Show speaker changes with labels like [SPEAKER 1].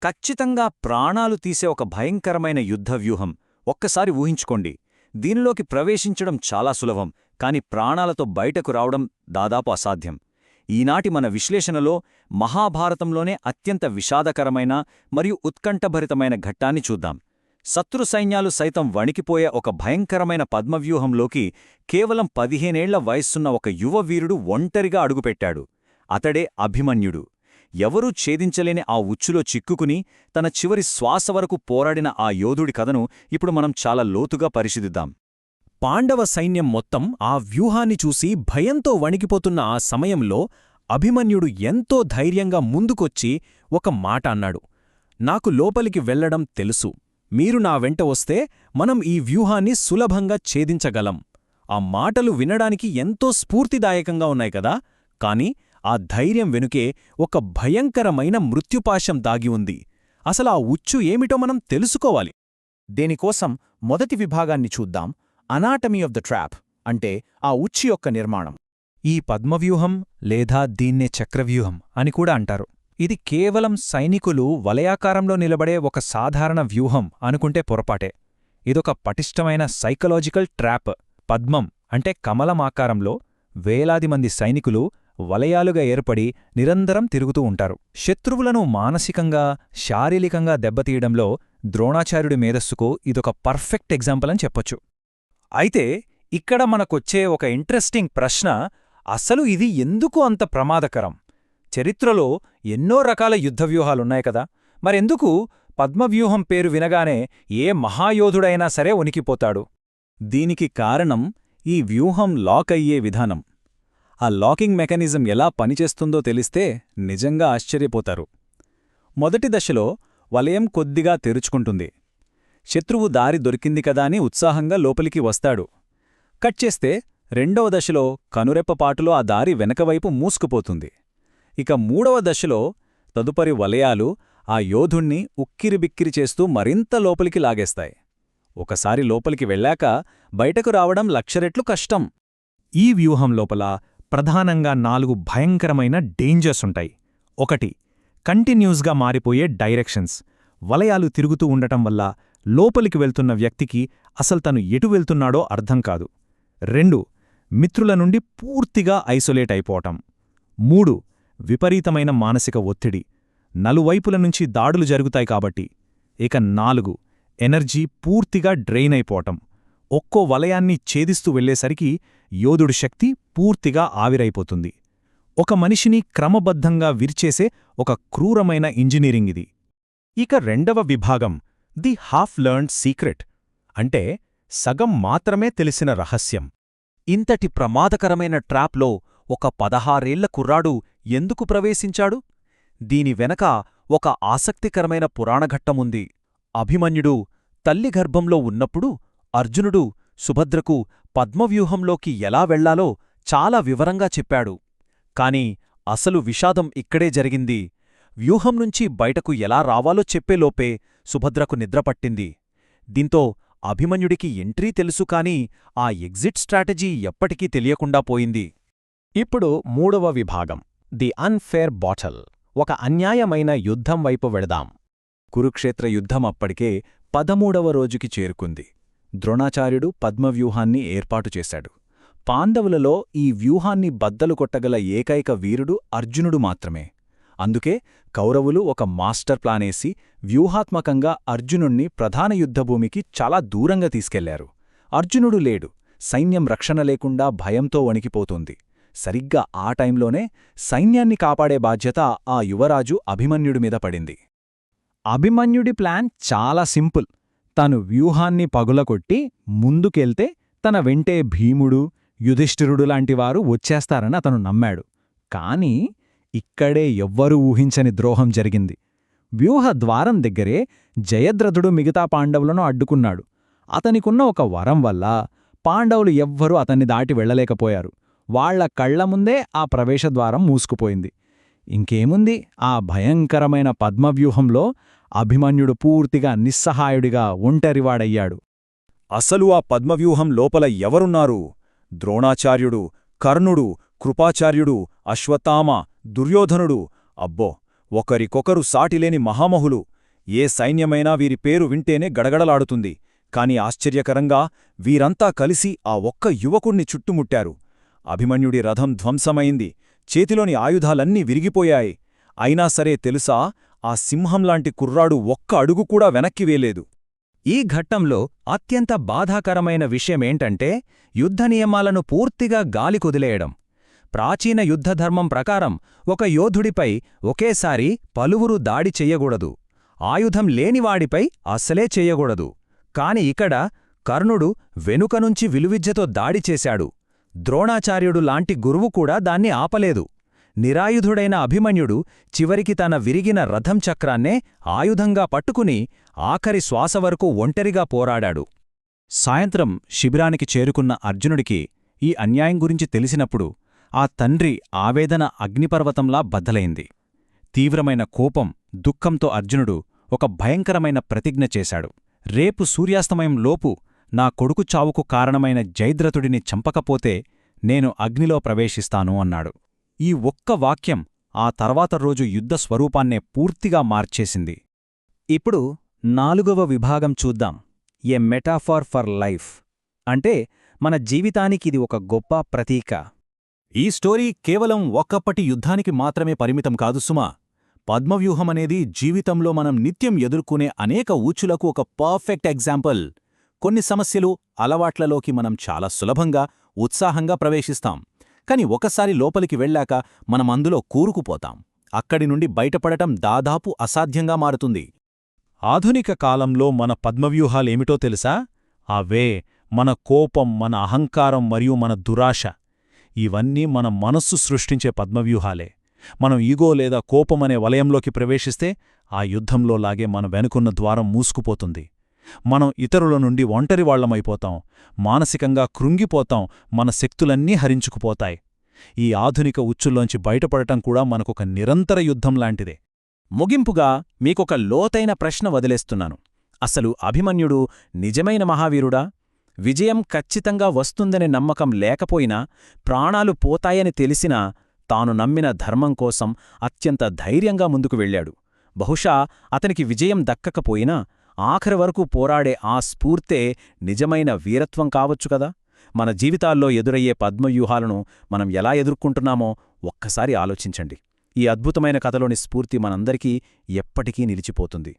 [SPEAKER 1] ఖచ్చితంగా ప్రాణాలు తీసే ఒక భయంకరమైన యుద్ధవ్యూహం. ఒక్కసారి ఊహించుకోండి. దీనిలోకి ప్రవేశించడం చాలా సులభం, కాని ప్రాణాలతో బయటకు రావడం దాదాపు అసాధ్యం. ఈనాటి మన విశ్లేషణలో మహాభారతంలోనే అత్యంత విషాదకరమైన మరియు ఉత్కంఠభరితమైన ఘట్టాన్ని చూద్దాం. శత్రు సైన్యాలు సైతం వణికిపోయే ఒక భయంకరమైన పద్మవ్యూహంలోకి కేవలం 15 ఏళ్ల వయస్సున్న ఒక యువవీరుడు ఒంటరిగా అడుగుపెట్టాడు. అతడే అభిమన్యుడు. ఎవరూ ఛేదించలేని ఆ ఉచ్చులో చిక్కుకుని తన చివరి శ్వాస వరకు పోరాడిన ఆ యోధుడి కథను ఇప్పుడు మనం చాలా లోతుగా పరిశీలిద్దాం.
[SPEAKER 2] పాండవ సైన్యం మొత్తం ఆ వ్యూహాన్ని చూసి భయంతో వణికిపోతున్న ఆ సమయంలో అభిమన్యుడు ఎంతో ధైర్యంగా ముందుకొచ్చి ఒక మాట అన్నాడు. నాకు లోపలికి వెళ్లడం తెలుసు. మీరు నా వెంట వస్తే మనం ఈ వ్యూహాన్ని సులభంగా ఛేదించగలం. ఆ మాటలు వినడానికి ఎంతో స్ఫూర్తిదాయకంగా ఉన్నాయి కదా, కాని ఆ ధైర్యం వెనుకే ఒక భయంకరమైన మృత్యుపాశం దాగి ఉంది. అసలా ఉచ్చు ఏమిటో మనం తెలుసుకోవాలి.
[SPEAKER 3] దేనికోసం మొదటి విభాగాన్ని చూద్దాం. అనాటమీ ఆఫ్ ద ట్రాప్, అంటే ఆ ఉచ్చు యొక్క నిర్మాణం.
[SPEAKER 2] ఈ పద్మవ్యూహం లేదా దీన్నే చక్రవ్యూహం అని కూడా అంటారు. ఇది కేవలం సైనికులు వలయాకారంలో నిలబడే ఒక సాధారణ వ్యూహం అనుకుంటే పొరపాటే. ఇదొక పటిష్టమైన సైకలాజికల్ ట్రాప్. పద్మం అంటే కమలమాకారంలో వేలాది మంది సైనికులు వలయాలుగా ఏర్పడి నిరంతరం తిరుగుతూ ఉంటారు. శత్రువులను మానసికంగా, శారీరకంగా దెబ్బతీయడంలో ద్రోణాచార్యుడి మేధస్సుకు ఇదొక పర్ఫెక్ట్ ఎగ్జాంపుల్ అని చెప్పొచ్చు. అయితే ఇక్కడ మనకొచ్చే ఒక ఇంట్రెస్టింగ్ ప్రశ్న, అసలు ఇది ఎందుకు అంత ప్రమాదకరం? చరిత్రలో ఎన్నో రకాల యుద్ధవ్యూహాలున్నాయి కదా, మరెందుకు పద్మవ్యూహం పేరు వినగానే ఏ మహాయోధుడైనా సరే వణికిపోతాడు?
[SPEAKER 1] దీనికి కారణం ఈ వ్యూహం లాక్ అయ్యే విధానం. ఆ లాకింగ్ మెకానిజం ఎలా పనిచేస్తుందో తెలిస్తే నిజంగా ఆశ్చర్యపోతారు. మొదటి దశలో వలయం కొద్దిగా తెరుచుకుంటుంది. శత్రువు దారి దొరికింది కదా అని ఉత్సాహంగా లోపలికి వస్తాడు. కట్ చేస్తే రెండవ దశలో కనురెప్పపాటులో ఆ దారి వెనకవైపు మూసుకుపోతుంది. ఇక మూడవ దశలో తదుపరి వలయాలు ఆ యోధుణ్ణి ఉక్కిరిబిక్కిరి చేస్తూ మరింత లోపలికి లాగేస్తాయి. ఒకసారి లోపలికి వెళ్ళాక బయటకు రావడం లక్షరెట్లు కష్టం.
[SPEAKER 2] ఈ వ్యూహం లోపల ప్రధానంగా 4 భయంకరమైన డేంజర్స్ ఉంటాయి. 1. కంటిన్యూస్గా మారిపోయే డైరెక్షన్స్. వలయాలు తిరుగుతూ ఉండటం వల్ల లోపలికి వెళ్తున్న వ్యక్తికి అసలు తను ఎటు వెళ్తున్నాడో అర్థం కాదు. 2. మిత్రుల నుండి పూర్తిగా ఐసోలేట్ అయిపోవటం. 3. విపరీతమైన మానసిక ఒత్తిడి. నలువైపుల నుంచి దాడులు జరుగుతాయి కాబట్టి. ఇక 4. ఎనర్జీ పూర్తిగా డ్రైన్ అయిపోవటం. ఒక్కో వలయాన్ని ఛేదిస్తూ వెళ్లేసరికి యోధుడి శక్తి పూర్తిగా ఆవిరైపోతుంది. ఒక మనిషిని క్రమబద్ధంగా విరిచేసే ఒక క్రూరమైన ఇంజనీరింగ్ ఇది. ఇక రెండవ విభాగం, ది హాఫ్ లెర్న్డ్ సీక్రెట్, అంటే సగం మాత్రమే తెలిసిన రహస్యం.
[SPEAKER 1] ఇంతటి ప్రమాదకరమైన ట్రాప్లో ఒక 16 ఏళ్ల కుర్రాడు ఎందుకు ప్రవేశించాడు? దీని వెనక ఒక ఆసక్తికరమైన పురాణఘట్టముంది. అభిమన్యుడు తల్లి గర్భంలో ఉన్నప్పుడు అర్జునుడు సుభద్రకు పద్మవ్యూహంలోకి ఎలా వెళ్లాలో చాలా వివరంగా చెప్పాడు. కాని అసలు విషాదం ఇక్కడే జరిగింది. వ్యూహం నుంచి బయటకు ఎలా రావాలో చెప్పేలోపే సుభద్రకు నిద్రపట్టింది. దీంతో అభిమన్యుడికి ఎంట్రీ తెలుసు కాని ఆ ఎగ్జిట్ స్ట్రాటజీ ఎప్పటికీ తెలియకుండా పోయింది.
[SPEAKER 3] ఇప్పుడు మూడవ విభాగం, ది అన్ఫేర్ బాటల్, ఒక అన్యాయమైన యుద్ధం వైపు వెళదాం.
[SPEAKER 1] కురుక్షేత్ర యుద్ధం అప్పటికే 13వ రోజుకి చేరుకుంది. ద్రోణాచార్యుడు పద్మవ్యూహాన్ని ఏర్పాటు చేశాడు. పాండవులలో ఈ వ్యూహాన్ని బద్దలు కొట్టగల ఏకైక వీరుడు అర్జునుడు మాత్రమే. అందుకే కౌరవులు ఒక మాస్టర్ ప్లానేసి వ్యూహాత్మకంగా అర్జునుణ్ణి ప్రధాన యుద్ధభూమికి చాలా దూరంగా తీసుకెళ్లారు. అర్జునుడు లేడు. సైన్యం రక్షణ లేకుండా భయంతో వణికిపోతోంది. సరిగ్గా ఆ టైంలోనే సైన్యాన్ని కాపాడే బాధ్యత ఆ యువరాజు అభిమన్యుడి మీద పడింది.
[SPEAKER 2] అభిమన్యుడి ప్లాన్ చాలా సింపుల్. తను వ్యూహాన్ని పగులకొట్టి ముందుకెళ్తే తన వెంటే భీముడు, యుధిష్ఠిరుడు లాంటివారు వచ్చేస్తారని అతను నమ్మాడు. కాని ఇక్కడే ఎవ్వరూ ఊహించని ద్రోహం జరిగింది. వ్యూహ ద్వారం దగ్గరే జయద్రథుడు మిగతా పాండవులను అడ్డుకున్నాడు. అతనికున్న ఒక వరం వల్ల పాండవులు ఎవ్వరూ అతన్ని దాటి వెళ్లలేకపోయారు. వాళ్ల కళ్ల ముందే ఆ ప్రవేశద్వారం మూసుకుపోయింది. ఇంకేముంది, ఆ భయంకరమైన పద్మవ్యూహంలో అభిమన్యుడు పూర్తిగా నిస్సహాయుడిగా ఒంటరివాడయ్యాడు.
[SPEAKER 1] అసలు ఆ పద్మవ్యూహం లోపల ఎవరున్నారు? ద్రోణాచార్యుడు, కర్ణుడు, కృపాచార్యుడు, అశ్వత్థామ, దుర్యోధనుడు. అబ్బో, ఒకరికొకరు సాటిలేని మహామహులు. ఏ సైన్యమైనా వీరి పేరు వింటేనే గడగడలాడుతుంది. కాని ఆశ్చర్యకరంగా వీరంతా కలిసి ఆ ఒక్క యువకుణ్ణి చుట్టుముట్టారు. అభిమన్యుడి రథం ధ్వంసమైంది. చేతిలోని ఆయుధాలన్నీ విరిగిపోయాయి. అయినా సరే తెలుసా, ఆ సింహంలాంటి కుర్రాడు ఒక్క అడుగు కూడా వెనక్కి వేలేదు.
[SPEAKER 2] ఈ ఘట్టంలో అత్యంత బాధాకరమైన విషయమేంటంటే యుద్ధ నియమాలను పూర్తిగా గాలికొదిలేయడం. ప్రాచీన యుద్ధధర్మం ప్రకారం ఒక యోధుడిపై ఒకేసారి పలువురు దాడి చెయ్యకూడదు. ఆయుధం లేనివాడిపై అస్సలే చెయ్యకూడదు. కాని ఇక్కడ కర్ణుడు వెనుకనుంచి విలువిద్యతో దాడి చేశాడు. ద్రోణాచార్యుడు లాంటి గురువు కూడా దాన్ని ఆపలేదు. నిరాయుధుడైన అభిమన్యుడు చివరికి తన విరిగిన రథం చక్రాన్నే ఆయుధంగా పట్టుకుని ఆఖరి శ్వాస వరకు ఒంటరిగా పోరాడాడు.
[SPEAKER 1] సాయంత్రం శిబిరానికి చేరుకున్న అర్జునుడికి ఈ అన్యాయం గురించి తెలిసినప్పుడు ఆ తండ్రి ఆవేదన అగ్నిపర్వతంలా బద్దలైంది. తీవ్రమైన కోపం, దుఃఖంతో అర్జునుడు ఒక భయంకరమైన ప్రతిజ్ఞ చేశాడు. రేపు సూర్యాస్తమయం లోపు నా కొడుకు చావుకు కారణమైన జైద్రథుడిని చంపకపోతే నేను అగ్నిలో ప్రవేశిస్తాను అన్నాడు. ఈ ఒక్క వాక్యం ఆ తర్వాత రోజు యుద్ధ స్వరూపాన్నే పూర్తిగా మార్చేసింది.
[SPEAKER 2] ఇప్పుడు 4వ విభాగం చూద్దాం. ఎ మెటాఫార్ ఫర్ లైఫ్. అంటే మన జీవితానికిది ఒక గొప్ప ప్రతీక.
[SPEAKER 3] ఈ స్టోరీ కేవలం ఒక్కప్పటి యుద్ధానికి మాత్రమే పరిమితం కాదు సుమా. పద్మవ్యూహమనేది జీవితంలో మనం నిత్యం ఎదుర్కొనే అనేక ఊచులకు ఒక పర్ఫెక్ట్ ఎగ్జాంపుల్. కొన్ని సమస్యలు, అలవాట్లలోకి మనం చాలా సులభంగా, ఉత్సాహంగా ప్రవేశిస్తాం. కాని ఒకసారి లోపలికి వెళ్ళాక మనం అందులో కూరుకుపోతాం. అక్కడి నుండి బయటపడటం దాదాపు అసాధ్యంగా మారుతుంది.
[SPEAKER 2] ఆధునిక కాలంలో మన పద్మవ్యూహాలేమిటో తెలుసా? అవే మన కోపం, మన అహంకారం మరియు మన దురాశ. ఇవన్నీ మన మనస్సు సృష్టించే పద్మవ్యూహాలే. మనం ఈగో లేదా కోపమనే వలయంలోకి ప్రవేశిస్తే ఆ యుద్ధంలోలాగే మన వెనుకున్న ద్వారం మూసుకుపోతుంది. మనం ఇతరుల నుండి ఒంటరివాళ్లమైపోతాం, మానసికంగా కృంగిపోతాం, మన శక్తులన్నీ హరించుకుపోతాయి. ఈ ఆధునిక ఉచ్చుల్లోంచి బయటపడటం కూడా మనకొక నిరంతర యుద్ధం లాంటిదే.
[SPEAKER 3] ముగింపుగా మీకొక లోతైన ప్రశ్న వదిలేస్తున్నాను. అసలు అభిమన్యుడు నిజమైన మహావీరుడా? విజయం ఖచ్చితంగా వస్తుందనే నమ్మకం లేకపోయినా, ప్రాణాలు పోతాయని తెలిసినా తాను నమ్మిన ధర్మం కోసం అత్యంత ధైర్యంగా ముందుకు వెళ్ళాడు. బహుశా అతనికి విజయం దక్కకపోయినా ఆఖరి వరకు పోరాడే ఆ స్ఫూర్తే నిజమైన వీరత్వం కావచ్చు కదా. మన జీవితాల్లో ఎదురయ్యే పద్మవ్యూహాలను మనం ఎలా ఎదుర్కొంటున్నామో ఒక్కసారి ఆలోచించండి. ఈ అద్భుతమైన కథలోని స్ఫూర్తి మనందరికీ ఎప్పటికీ నిలిచిపోతుంది.